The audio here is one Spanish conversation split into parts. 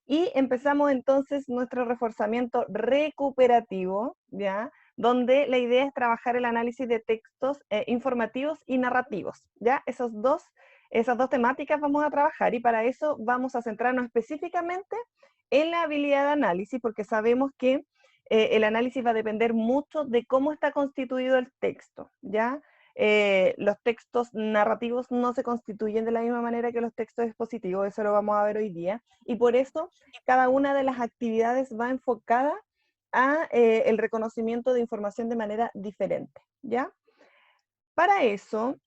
Y empezamos entonces nuestro reforzamiento recuperativo, ¿ya? Donde la idea es trabajar el análisis de textos informativos y narrativos, ¿ya? Esas dos temáticas vamos a trabajar, y para eso vamos a centrarnos específicamente en la habilidad de análisis, porque sabemos que el análisis va a depender mucho de cómo está constituido el texto, ¿ya? Los textos narrativos no se constituyen de la misma manera que los textos expositivos, eso lo vamos a ver hoy día, y por eso cada una de las actividades va enfocada a el reconocimiento de información de manera diferente, ¿ya? Para eso,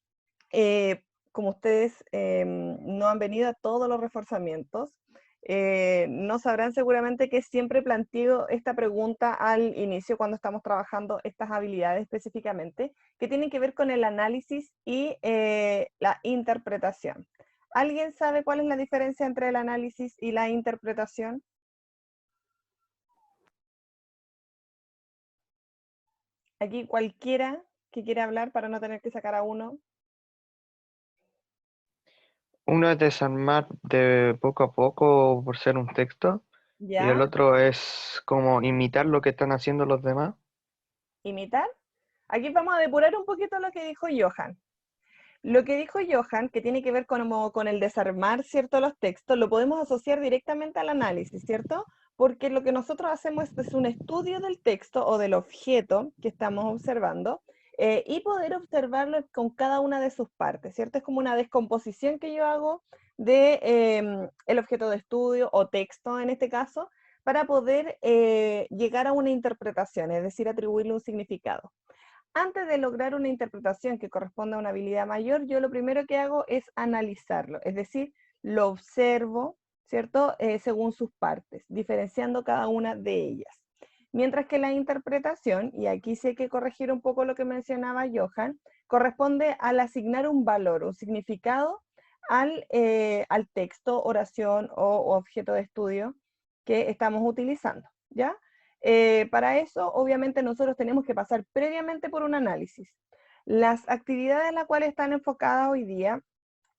como ustedes no han venido a todos los reforzamientos, no sabrán seguramente que siempre planteo esta pregunta al inicio cuando estamos trabajando estas habilidades específicamente, que tienen que ver con el análisis y la interpretación. ¿Alguien sabe cuál es la diferencia entre el análisis y la interpretación? Aquí cualquiera que quiera hablar para no tener que sacar a uno. Uno es desarmar de poco a poco por ser un texto, y el ¿Ya? otro es como imitar lo que están haciendo los demás. ¿Imitar? Aquí vamos a depurar un poquito lo que dijo Johan. Lo que dijo Johan, que tiene que ver con el desarmar, ¿cierto?, los textos, lo podemos asociar directamente al análisis, ¿cierto? Porque lo que nosotros hacemos es un estudio del texto o del objeto que estamos observando, y poder observarlo con cada una de sus partes, ¿cierto? Es como una descomposición que yo hago de el objeto de estudio o texto en este caso, para poder llegar a una interpretación, es decir, atribuirle un significado. Antes de lograr una interpretación que corresponda a una habilidad mayor, yo lo primero que hago es analizarlo, es decir, lo observo, ¿cierto? Según sus partes, diferenciando cada una de ellas. Mientras que la interpretación, y aquí sí hay que corregir un poco lo que mencionaba Johan, corresponde al asignar un valor, un significado al texto, oración o objeto de estudio que estamos utilizando, ¿ya? Para eso, obviamente, nosotros tenemos que pasar previamente por un análisis. Las actividades en las cuales están enfocadas hoy día,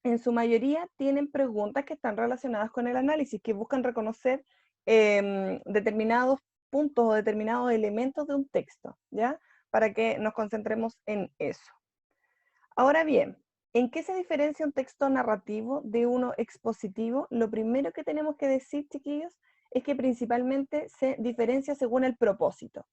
en su mayoría, tienen preguntas que están relacionadas con el análisis, que buscan reconocer determinados puntos o determinados elementos de un texto, ¿ya? Para que nos concentremos en eso. Ahora bien, ¿en qué se diferencia un texto narrativo de uno expositivo? Lo primero que tenemos que decir, chiquillos, es que principalmente se diferencia según el propósito.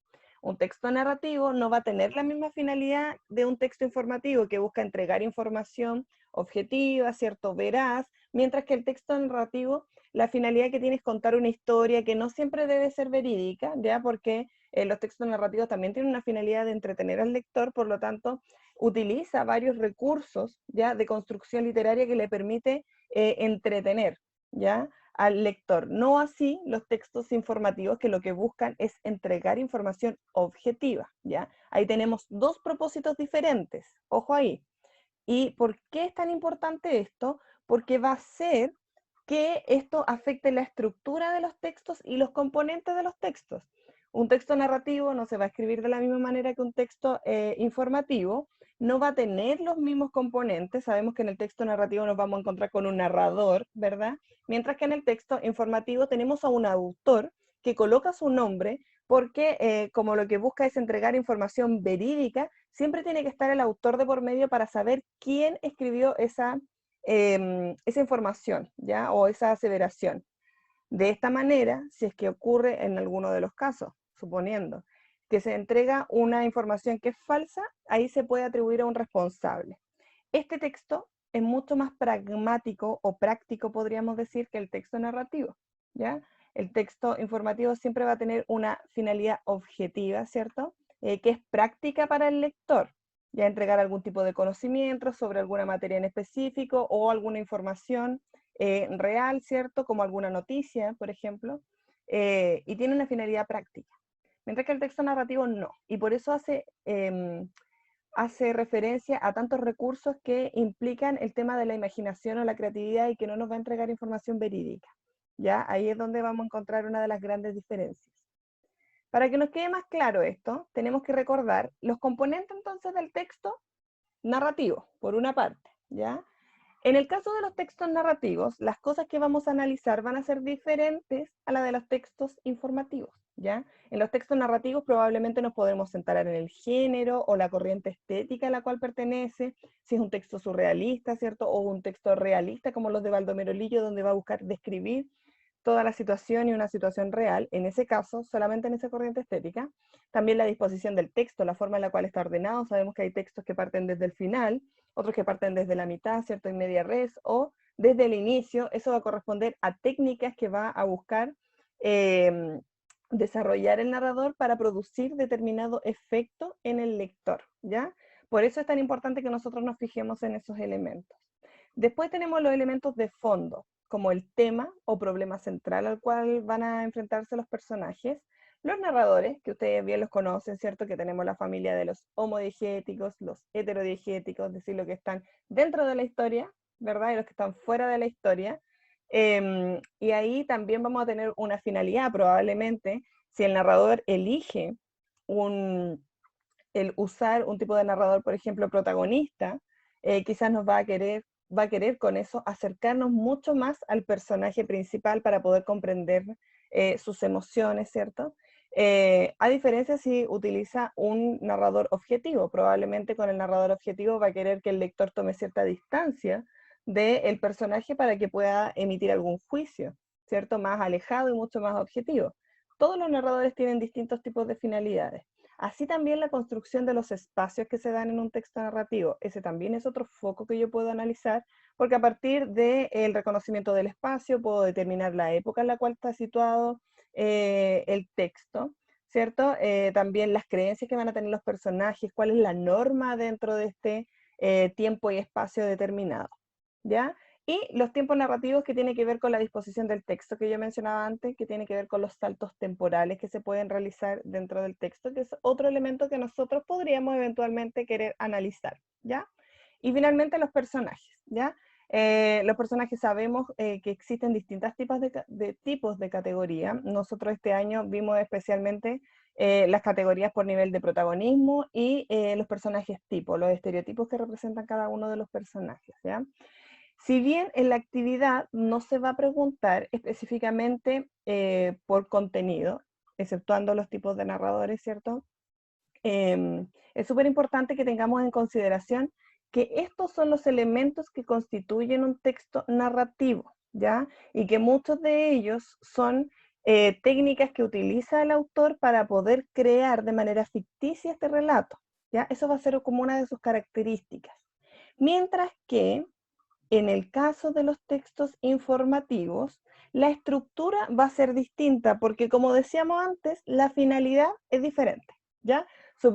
Un texto narrativo no va a tener la misma finalidad de un texto informativo que busca entregar información objetiva, cierto, veraz, mientras que el texto narrativo, la finalidad que tiene es contar una historia que no siempre debe ser verídica, ya, porque los textos narrativos también tienen una finalidad de entretener al lector, por lo tanto, utiliza varios recursos, ¿ya?, de construcción literaria que le permite entretener, ¿ya?, al lector. No así los textos informativos, que lo que buscan es entregar información objetiva, ¿ya? Ahí tenemos dos propósitos diferentes, ojo ahí. ¿Y por qué es tan importante esto? Porque va a ser que esto afecte la estructura de los textos y los componentes de los textos. Un texto narrativo no se va a escribir de la misma manera que un texto informativo, no va a tener los mismos componentes. Sabemos que en el texto narrativo nos vamos a encontrar con un narrador, ¿verdad? Mientras que en el texto informativo tenemos a un autor que coloca su nombre, porque como lo que busca es entregar información verídica, siempre tiene que estar el autor de por medio para saber quién escribió esa información, ¿ya? O esa aseveración. De esta manera, si es que ocurre en alguno de los casos, suponiendo que se entrega una información que es falsa, ahí se puede atribuir a un responsable. Este texto es mucho más pragmático o práctico, podríamos decir, que el texto narrativo, ¿ya? El texto informativo siempre va a tener una finalidad objetiva, ¿cierto? Que es práctica para el lector, ya entregar algún tipo de conocimiento sobre alguna materia en específico o alguna información real, ¿cierto? Como alguna noticia, por ejemplo, y tiene una finalidad práctica. Mientras que el texto narrativo no, y por eso hace referencia a tantos recursos que implican el tema de la imaginación o la creatividad y que no nos va a entregar información verídica. ¿Ya? Ahí es donde vamos a encontrar una de las grandes diferencias. Para que nos quede más claro esto, tenemos que recordar los componentes entonces del texto narrativo, por una parte, ¿ya? En el caso de los textos narrativos, las cosas que vamos a analizar van a ser diferentes a las de los textos informativos, ¿ya? En los textos narrativos probablemente nos podremos centrar en el género o la corriente estética a la cual pertenece, si es un texto surrealista, ¿cierto? O un texto realista como los de Baldomero Lillo, donde va a buscar describir toda la situación y una situación real, en ese caso, solamente en esa corriente estética. También la disposición del texto, la forma en la cual está ordenado, sabemos que hay textos que parten desde el final, otros que parten desde la mitad, ¿cierto? En media res, o desde el inicio. Eso va a corresponder a técnicas que va a buscar desarrollar el narrador para producir determinado efecto en el lector, ¿ya? Por eso es tan importante que nosotros nos fijemos en esos elementos. Después tenemos los elementos de fondo, como el tema o problema central al cual van a enfrentarse los personajes. Los narradores, que ustedes bien los conocen, ¿cierto? Que tenemos la familia de los homodiegéticos, los heterodiegéticos, es decir, los que están dentro de la historia, ¿verdad? Y los que están fuera de la historia. Y ahí también vamos a tener una finalidad, probablemente, si el narrador elige el usar un tipo de narrador, por ejemplo, protagonista, quizás va a querer con eso acercarnos mucho más al personaje principal para poder comprender sus emociones, ¿cierto? A diferencia si utiliza un narrador objetivo, probablemente con el narrador objetivo va a querer que el lector tome cierta distancia del personaje para que pueda emitir algún juicio, ¿cierto? Más alejado y mucho más objetivo. Todos los narradores tienen distintos tipos de finalidades. Así también la construcción de los espacios que se dan en un texto narrativo. Ese también es otro foco que yo puedo analizar, porque a partir del reconocimiento del espacio puedo determinar la época en la cual está situado el texto, ¿cierto? También las creencias que van a tener los personajes, cuál es la norma dentro de este tiempo y espacio determinado, ¿ya? Y los tiempos narrativos que tienen que ver con la disposición del texto que yo mencionaba antes, que tiene que ver con los saltos temporales que se pueden realizar dentro del texto, que es otro elemento que nosotros podríamos eventualmente querer analizar, ¿ya? Y finalmente los personajes, ¿ya? Los personajes sabemos que existen distintos tipos de categoría. Nosotros este año vimos especialmente las categorías por nivel de protagonismo y los personajes tipo, los estereotipos que representan cada uno de los personajes, ¿ya? Si bien en la actividad no se va a preguntar específicamente por contenido, exceptuando los tipos de narradores, ¿cierto? Es súper importante que tengamos en consideración que estos son los elementos que constituyen un texto narrativo, ¿ya? Y que muchos de ellos son técnicas que utiliza el autor para poder crear de manera ficticia este relato, ¿ya? Eso va a ser como una de sus características. Mientras que en el caso de los textos informativos, la estructura va a ser distinta porque, como decíamos antes, la finalidad es diferente, ¿ya? Su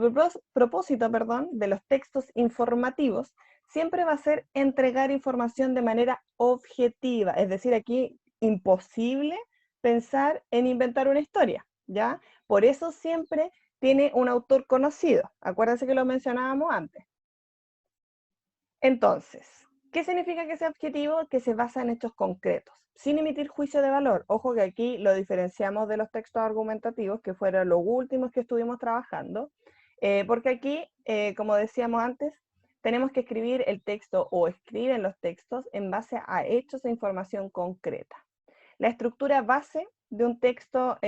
propósito, perdón, de los textos informativos siempre va a ser entregar información de manera objetiva, es decir, aquí imposible pensar en inventar una historia, ¿ya? Por eso siempre tiene un autor conocido. Acuérdense que lo mencionábamos antes. Entonces, ¿qué significa que sea objetivo? Que se basa en hechos concretos, sin emitir juicio de valor. Ojo que aquí lo diferenciamos de los textos argumentativos, que fueron los últimos que estuvimos trabajando, porque aquí, como decíamos antes, tenemos que escribir el texto o escriben los textos en base a hechos e información concreta. La estructura base de un texto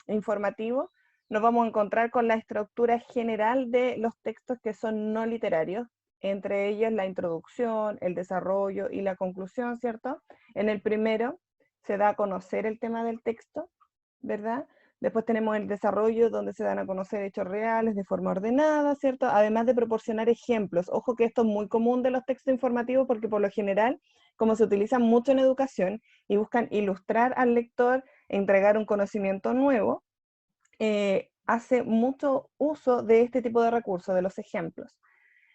informativo nos vamos a encontrar con la estructura general de los textos que son no literarios, entre ellos la introducción, el desarrollo y la conclusión, ¿cierto? En el primero se da a conocer el tema del texto, ¿verdad? Después tenemos el desarrollo donde se dan a conocer hechos reales de forma ordenada, ¿cierto? Además de proporcionar ejemplos. Ojo que esto es muy común de los textos informativos porque por lo general, como se utilizan mucho en educación y buscan ilustrar al lector, entregar un conocimiento nuevo, hace mucho uso de este tipo de recursos, de los ejemplos.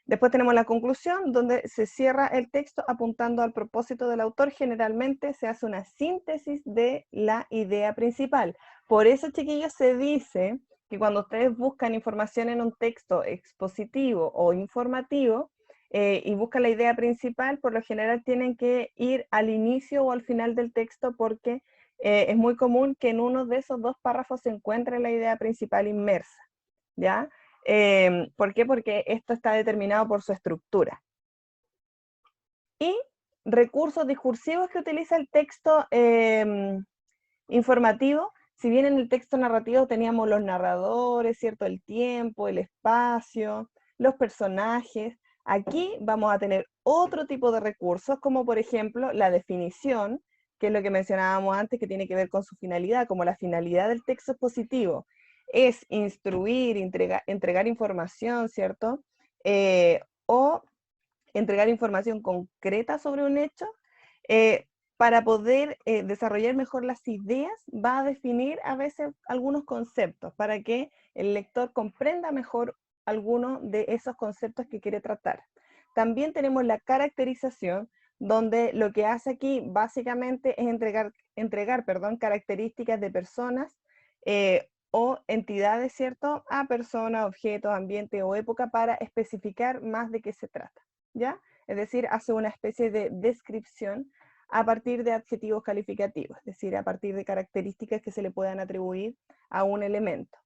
Después tenemos la conclusión, donde se cierra el texto apuntando al propósito del autor. Generalmente se hace una síntesis de la idea principal. Por eso, chiquillos, se dice que cuando ustedes buscan información en un texto expositivo o informativo y buscan la idea principal, por lo general tienen que ir al inicio o al final del texto porque es muy común que en uno de esos dos párrafos se encuentre la idea principal inmersa, ¿ya? ¿Por qué? Porque esto está determinado por su estructura. Y recursos discursivos que utiliza el texto informativo. Si bien en el texto narrativo teníamos los narradores, ¿cierto? El tiempo, el espacio, los personajes, aquí vamos a tener otro tipo de recursos, como por ejemplo la definición, que es lo que mencionábamos antes, que tiene que ver con su finalidad, como la finalidad del texto expositivo es instruir, entregar información, ¿cierto? O entregar información concreta sobre un hecho, para poder desarrollar mejor las ideas, va a definir a veces algunos conceptos para que el lector comprenda mejor algunos de esos conceptos que quiere tratar. También tenemos la caracterización, donde lo que hace aquí básicamente es entregar características de personas o entidades, ¿cierto? A personas, objetos, ambiente o época para especificar más de qué se trata, ¿ya? Es decir, hace una especie de descripción a partir de adjetivos calificativos, es decir, a partir de características que se le puedan atribuir a un elemento.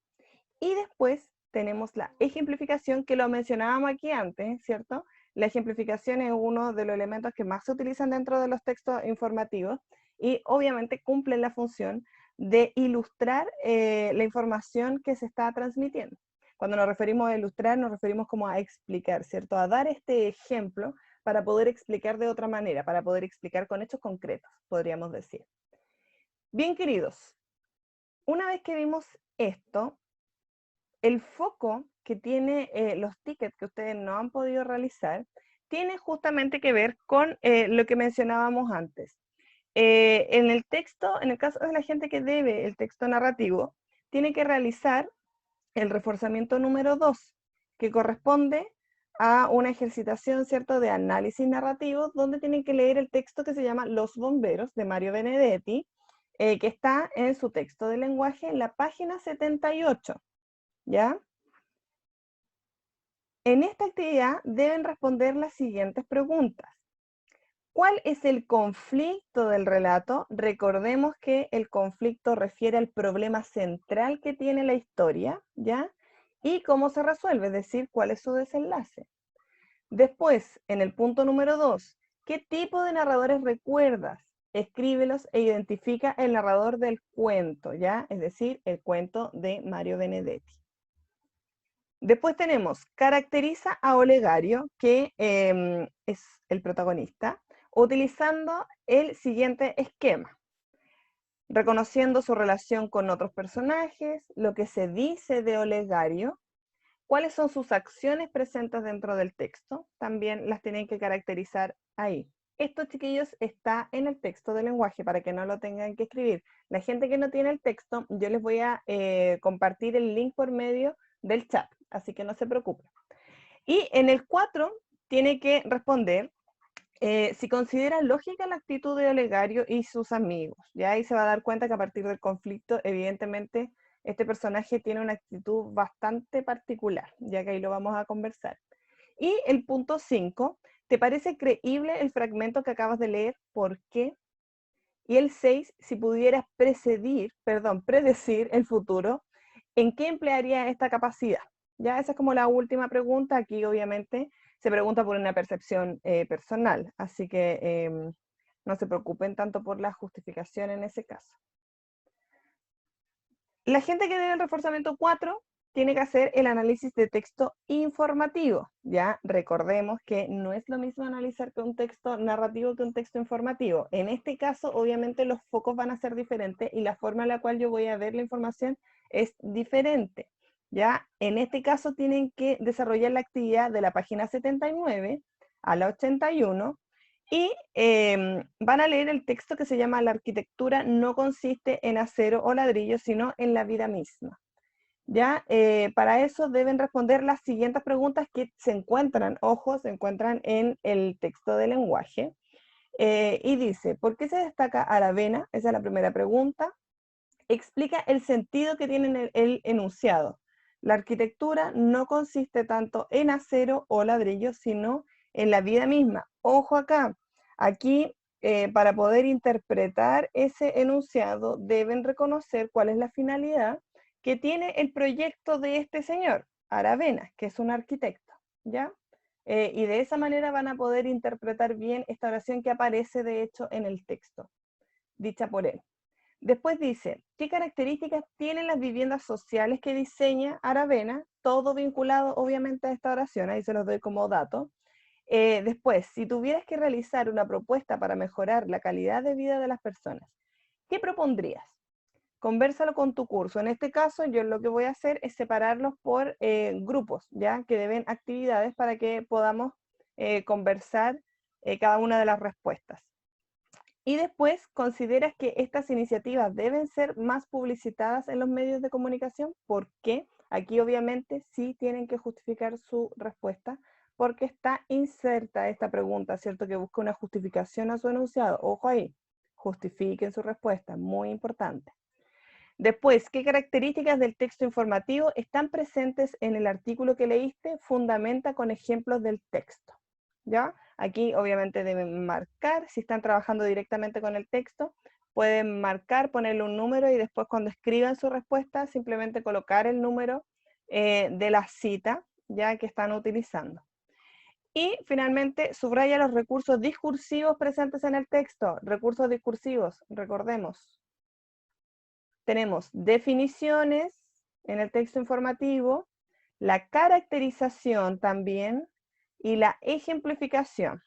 Y después tenemos la ejemplificación, que lo mencionábamos aquí antes, ¿cierto? La ejemplificación es uno de los elementos que más se utilizan dentro de los textos informativos y obviamente cumplen la función de ilustrar la información que se está transmitiendo. Cuando nos referimos a ilustrar, nos referimos como a explicar, ¿cierto? A dar este ejemplo para poder explicar de otra manera, para poder explicar con hechos concretos, podríamos decir. Bien, queridos, una vez que vimos esto, el foco que tiene los tickets que ustedes no han podido realizar, tiene justamente que ver con lo que mencionábamos antes. En el texto, en el caso de la gente que debe el texto narrativo, tiene que realizar el reforzamiento número 2, que corresponde a una ejercitación, ¿cierto?, de análisis narrativo, donde tienen que leer el texto que se llama Los Bomberos, de Mario Benedetti, que está en su texto de lenguaje en la página 78, ¿ya? En esta actividad deben responder las siguientes preguntas. ¿Cuál es el conflicto del relato? Recordemos que el conflicto refiere al problema central que tiene la historia, ¿ya? Y cómo se resuelve, es decir, cuál es su desenlace. Después, en el punto número 2, ¿qué tipo de narradores recuerdas? Escríbelos e identifica el narrador del cuento, ¿ya? Es decir, el cuento de Mario Benedetti. Después tenemos, caracteriza a Olegario, que es el protagonista, utilizando el siguiente esquema, reconociendo su relación con otros personajes, lo que se dice de Olegario, cuáles son sus acciones presentes dentro del texto, también las tienen que caracterizar ahí. Esto, chiquillos, está en el texto del lenguaje para que no lo tengan que escribir. La gente que no tiene el texto, yo les voy a compartir el link por medio del chat, así que no se preocupen. Y en el 4 tiene que responder si considera lógica la actitud de Olegario y sus amigos. Ya ahí se va a dar cuenta que a partir del conflicto, evidentemente, este personaje tiene una actitud bastante particular, ya que ahí lo vamos a conversar. Y el punto 5, ¿te parece creíble el fragmento que acabas de leer? ¿Por qué? Y el 6, si pudieras predecir el futuro, ¿en qué emplearía esta capacidad? Ya esa es como la última pregunta. Aquí obviamente se pregunta por una percepción personal, así que no se preocupen tanto por la justificación en ese caso. La gente que debe el reforzamiento 4 tiene que hacer el análisis de texto informativo. Ya recordemos que no es lo mismo analizar que un texto narrativo que un texto informativo. En este caso, obviamente, los focos van a ser diferentes y la forma en la cual yo voy a ver la información es diferente. Ya en este caso tienen que desarrollar la actividad de la página 79 a la 81 y van a leer el texto que se llama La arquitectura no consiste en acero o ladrillo, sino en la vida misma. ¿Ya? Para eso deben responder las siguientes preguntas que se encuentran, ojo, se encuentran en el texto de lenguaje. Y dice, ¿por qué se destaca Aravena? Esa es la primera pregunta. Explica el sentido que tiene el enunciado. La arquitectura no consiste tanto en acero o ladrillo, sino en la vida misma. Ojo acá, aquí para poder interpretar ese enunciado deben reconocer cuál es la finalidad que tiene el proyecto de este señor, Aravena, que es un arquitecto, ¿ya? y de esa manera van a poder interpretar bien esta oración que aparece de hecho en el texto, dicha por él. Después dice, ¿qué características tienen las viviendas sociales que diseña Aravena? Todo vinculado obviamente a esta oración, ahí se los doy como dato. Después, si tuvieras que realizar una propuesta para mejorar la calidad de vida de las personas, ¿qué propondrías? Convérsalo con tu curso. En este caso, yo lo que voy a hacer es separarlos por grupos, ¿ya? Que deben actividades para que podamos conversar cada una de las respuestas. Y después, ¿consideras que estas iniciativas deben ser más publicitadas en los medios de comunicación? ¿Por qué? Aquí obviamente sí tienen que justificar su respuesta, porque está inserta esta pregunta, ¿cierto? Que busca una justificación a su enunciado. Ojo ahí, justifiquen su respuesta, muy importante. Después, ¿qué características del texto informativo están presentes en el artículo que leíste? Fundamenta con ejemplos del texto, ¿ya? Aquí obviamente deben marcar, si están trabajando directamente con el texto, pueden marcar, ponerle un número y después cuando escriban su respuesta, simplemente colocar el número de la cita, ya que están utilizando. Y finalmente, subraya los recursos discursivos presentes en el texto. Recursos discursivos, recordemos, tenemos definiciones en el texto informativo, la caracterización también y la ejemplificación.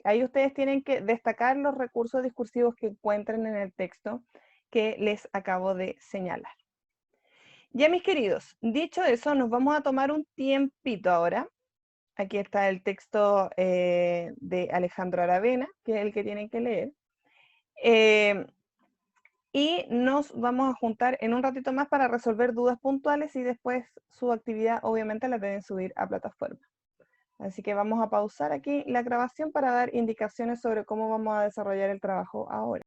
Ahí ustedes tienen que destacar los recursos discursivos que encuentren en el texto que les acabo de señalar. Ya mis queridos, dicho eso, nos vamos a tomar un tiempito ahora. Aquí está el texto de Alejandro Aravena, que es el que tienen que leer. Y nos vamos a juntar en un ratito más para resolver dudas puntuales y después su actividad obviamente la deben subir a plataforma. Así que vamos a pausar aquí la grabación para dar indicaciones sobre cómo vamos a desarrollar el trabajo ahora.